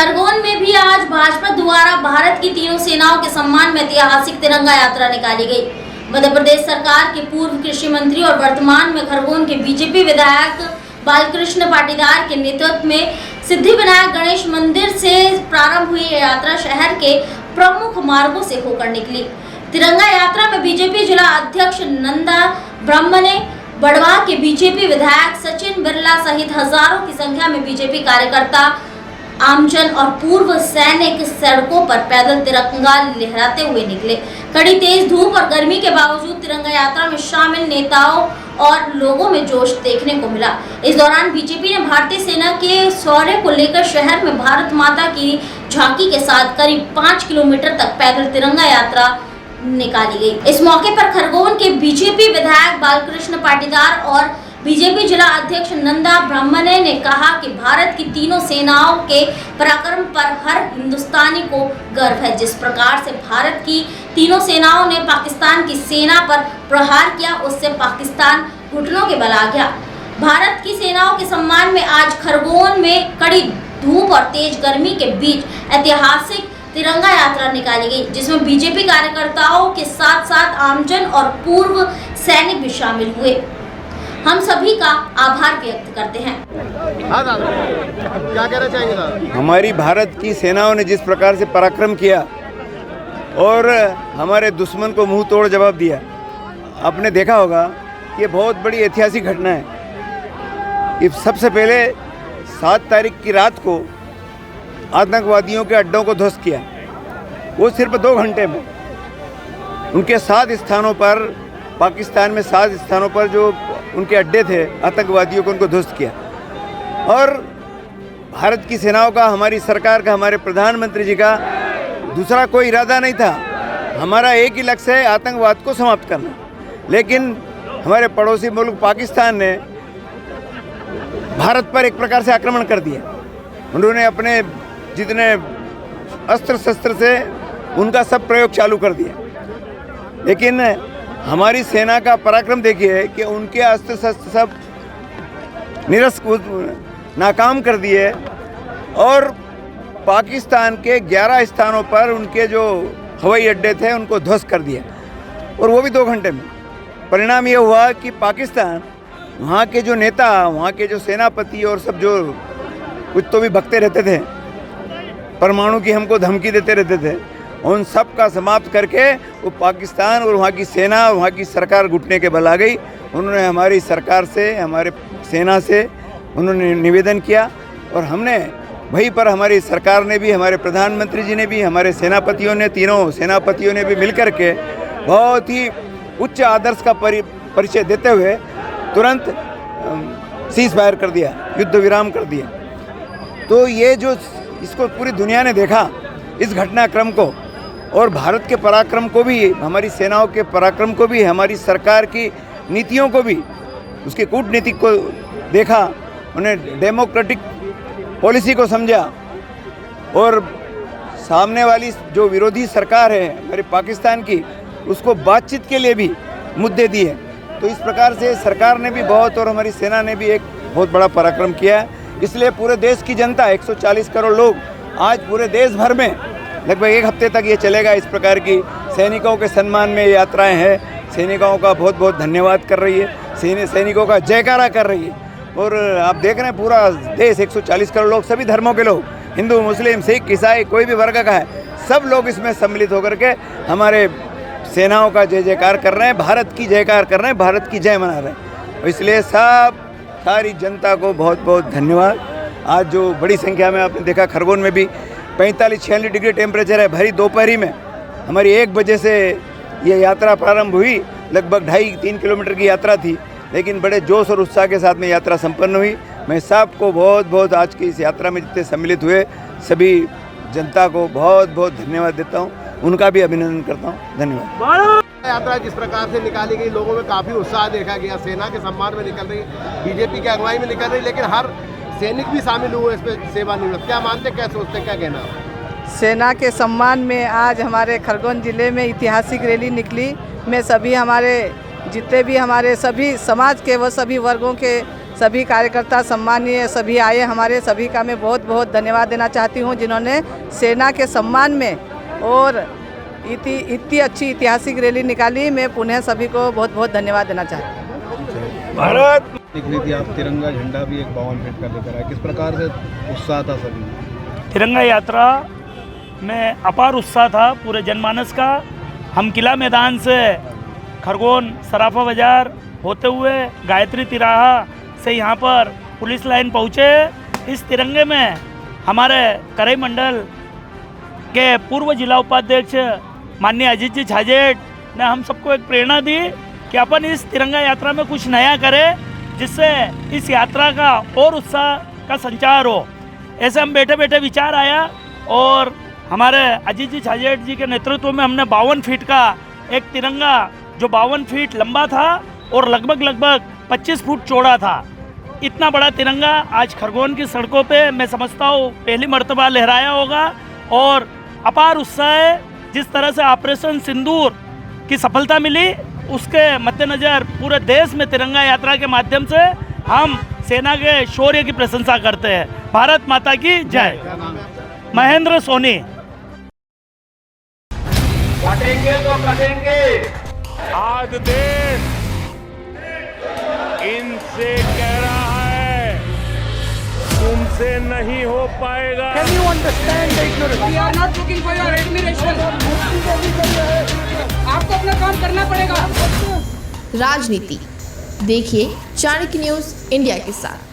खरगोन में भी आज भाजपा द्वारा भारत की तीनों सेनाओं के सम्मान में ऐतिहासिक तिरंगा यात्रा निकाली गई। मध्य प्रदेश सरकार के पूर्व कृषि मंत्री और वर्तमान में खरगोन के बीजेपी विधायक बालकृष्ण पाटीदार के नेतृत्व में सिद्धिविनायक गणेश मंदिर से प्रारंभ हुई यात्रा शहर के प्रमुख मार्गों से होकर निकली। तिरंगा यात्रा में बीजेपी जिला अध्यक्ष नंदा ब्राह्मणे, बड़वा के बीजेपी विधायक सचिन बिरला सहित हजारों की संख्या में बीजेपी कार्यकर्ता, आमजन और पूर्व सैनिक सड़कों पर पैदल तिरंगा लहराते हुए निकले। कड़ी तेज धूप और गर्मी के बावजूद तिरंगा यात्रा में शामिल नेताओं और लोगों में जोश देखने को मिला। इस दौरान बीजेपी ने भारतीय सेना के शौर्य को लेकर शहर में भारत माता की झांकी के साथ करीब 5 किलोमीटर तक पैदल तिरंगा यात्रा निकाली गई। इस मौके पर खरगोन के बीजेपी विधायक बालकृष्ण पाटीदार और बीजेपी जिला अध्यक्ष नंदा ब्राह्मणे ने कहा कि भारत की तीनों सेनाओं के पराक्रम पर हर हिंदुस्तानी को गर्व है। जिस प्रकार से भारत की तीनों सेनाओं ने पाकिस्तान की सेना पर प्रहार किया, उससे पाकिस्तान घुटनों के बल आ गया। भारत की सेनाओं के सम्मान में आज खरगोन में कड़ी धूप और तेज गर्मी के बीच ऐतिहासिक तिरंगा यात्रा निकाली गई, जिसमें बीजेपी कार्यकर्ताओं के साथ साथ आमजन और पूर्व सैनिक भी शामिल हुए। हम सभी का आभार व्यक्त करते हैं। क्या कहना चाहेंगे साहब? हमारी भारत की सेनाओं ने जिस प्रकार से पराक्रम किया और हमारे दुश्मन को मुंह तोड़ जवाब दिया, आपने देखा होगा कि ये बहुत बड़ी ऐतिहासिक घटना है। कि सबसे पहले 7 तारीख की रात को आतंकवादियों के अड्डों को ध्वस्त किया, वो सिर्फ 2 घंटे में। उनके 7 स्थानों पर, पाकिस्तान में 7 स्थानों पर जो उनके अड्डे थे आतंकवादियों को, उनको ध्वस्त किया। और भारत की सेनाओं का, हमारी सरकार का, हमारे प्रधानमंत्री जी का दूसरा कोई इरादा नहीं था। हमारा एक ही लक्ष्य है, आतंकवाद को समाप्त करना। लेकिन हमारे पड़ोसी मुल्क पाकिस्तान ने भारत पर एक प्रकार से आक्रमण कर दिया। उन्होंने अपने जितने अस्त्र शस्त्र से उनका सब प्रयोग चालू कर दिया। लेकिन हमारी सेना का पराक्रम देखिए कि उनके अस्त्र शस्त्र सब नाकाम कर दिए और पाकिस्तान के 11 स्थानों पर उनके जो हवाई अड्डे थे उनको ध्वस्त कर दिया, और वो भी 2 घंटे में। परिणाम ये हुआ कि पाकिस्तान, वहाँ के जो नेता, वहाँ के जो सेनापति और सब जो कुछ तो भी भगते रहते थे, परमाणु की हमको धमकी देते रहते थे, उन सब का समाप्त करके वो पाकिस्तान और वहाँ की सेना, वहाँ की सरकार घुटने के बल आ गई। उन्होंने हमारी सरकार से, हमारे सेना से उन्होंने निवेदन किया, और हमने वहीं पर, हमारी सरकार ने भी, हमारे प्रधानमंत्री जी ने भी, हमारे सेनापतियों ने, तीनों सेनापतियों ने भी मिलकर के बहुत ही उच्च आदर्श का परिचय देते हुए तुरंत सीज फायर कर दिया, युद्ध विराम कर दिया। तो ये जो इसको पूरी दुनिया ने देखा, इस घटनाक्रम को, और भारत के पराक्रम को भी, हमारी सेनाओं के पराक्रम को भी, हमारी सरकार की नीतियों को भी, उसकी कूटनीति को देखा, उन्हें डेमोक्रेटिक पॉलिसी को समझा, और सामने वाली जो विरोधी सरकार है हमारी पाकिस्तान की, उसको बातचीत के लिए भी मुद्दे दिए। तो इस प्रकार से सरकार ने भी बहुत, और हमारी सेना ने भी एक बहुत बड़ा पराक्रम किया है। इसलिए पूरे देश की जनता, 140 करोड़ लोग, आज पूरे देश भर में लगभग 1 हफ्ते तक ये चलेगा, इस प्रकार की सैनिकों के सम्मान में यात्राएं हैं। सैनिकों का बहुत बहुत धन्यवाद कर रही है, सैनिकों का जयकारा कर रही है। और आप देख रहे हैं पूरा देश, 140 करोड़ लोग, सभी धर्मों के लोग, हिंदू, मुस्लिम, सिख, ईसाई, कोई भी वर्ग का है, सब लोग इसमें सम्मिलित होकर के हमारे सेनाओं का जय जयकार कर रहे हैं, भारत की जयकार कर रहे हैं, भारत की जय मना रहे हैं। इसलिए सारी जनता को बहुत बहुत धन्यवाद। आज जो बड़ी संख्या में आपने देखा, खरगोन में भी 45-46 डिग्री टेम्परेचर है। भरी दोपहरी में हमारी 1 बजे से ये यात्रा प्रारंभ हुई। लगभग 2.5-3 किलोमीटर की यात्रा थी, लेकिन बड़े जोश और उत्साह के साथ में यात्रा संपन्न हुई। मैं सबको बहुत बहुत आज की इस यात्रा में जितने सम्मिलित हुए सभी जनता को बहुत बहुत धन्यवाद देता हूँ, उनका भी अभिनंदन करता हूँ। धन्यवाद। यात्रा जिस प्रकार से निकाली गई, लोगों में काफ़ी उत्साह देखा गया। सेना के सम्मान में निकल रही, बीजेपी की अगुवाई में निकल रही, लेकिन हर सैनिक भी शामिल हुए इसमें सेवानिवृत्त। क्या मानते, क्या सोचते, क्या कहना? सेना के सम्मान में आज हमारे खरगोन जिले में ऐतिहासिक रैली निकली। मैं सभी हमारे जितने भी हमारे सभी समाज के व सभी वर्गों के सभी कार्यकर्ता सम्मानीय सभी आए हमारे सभी का मैं बहुत बहुत धन्यवाद देना चाहती हूँ, जिन्होंने सेना के सम्मान में और इतनी अच्छी ऐतिहासिक रैली निकाली। मैं पुनः सभी को बहुत बहुत धन्यवाद देना चाहती हूँ। भारत निकली थी आप, तिरंगा झंडा भी एक 52 फीट का लेकर आए, किस प्रकार से उत्साह था सभी में? तिरंगा यात्रा में अपार उत्साह था पूरे जनमानस का। हम किला मैदान से खरगोन सराफा बाजार होते हुए गायत्री तिराहा से यहाँ पर पुलिस लाइन पहुँचे। इस तिरंगे में हमारे करई मंडल के पूर्व जिला उपाध्यक्ष माननीय अजीत जी छाजेट ने हम सबको एक प्रेरणा दी कि अपन इस तिरंगा यात्रा में कुछ नया करें, जिससे इस यात्रा का और उत्साह का संचार हो। ऐसे हम बैठे बैठे विचार आया और हमारे अजीत जी छाजेट जी के नेतृत्व में हमने 52 फीट का एक तिरंगा जो 52 फीट लंबा था और लगभग 25 फुट चौड़ा था, इतना बड़ा तिरंगा आज खरगोन की सड़कों पे मैं समझता हूँ पहली मर्तबा लहराया होगा। और अपार उत्साह है। जिस तरह से ऑपरेशन सिंदूर की सफलता मिली, उसके मद्देनज़र पूरे देश में तिरंगा यात्रा के माध्यम से हम सेना के शौर्य की प्रशंसा करते हैं। भारत माता की जय। महेंद्र सोनी। आज देश इनसे कह रहा है तुमसे नहीं हो पाएगा। We are not looking for your admiration. आपको अपना काम करना पड़ेगा। राजनीति देखिए चाणक्य न्यूज इंडिया के साथ।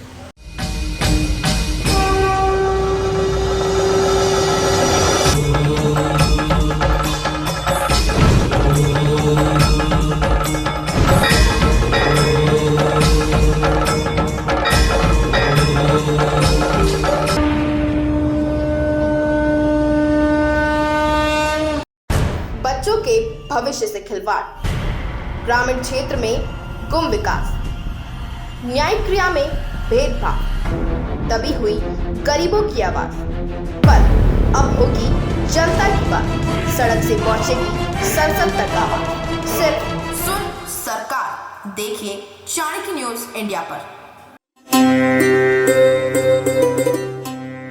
बच्चों के भविष्य से खिलवाड़, ग्रामीण क्षेत्र में गुम विकास, न्यायिक क्रिया में भेदभाव, दबी हुई गरीबों की आवाज, पर अब होगी जनता की बात। सड़क से पहुंचेगी संसद तक आवाज। सिर्फ सुन सरकार, देखिए चाणक्य न्यूज इंडिया पर।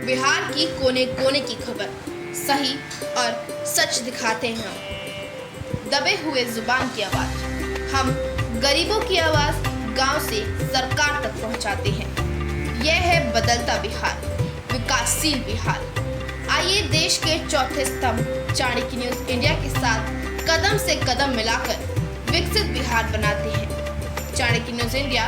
बिहार की कोने कोने की खबर सही और सच दिखाते हैं हम। दबे हुए जुबान की आवाज, हम गरीबों की आवाज गांव से सरकार तक पहुंचाते हैं। यह है बदलता बिहार, विकासशील बिहार। आइए देश के चौथे स्तंभ चाणक्य न्यूज इंडिया के साथ कदम से कदम मिलाकर विकसित बिहार बनाते हैं। Chanakya news India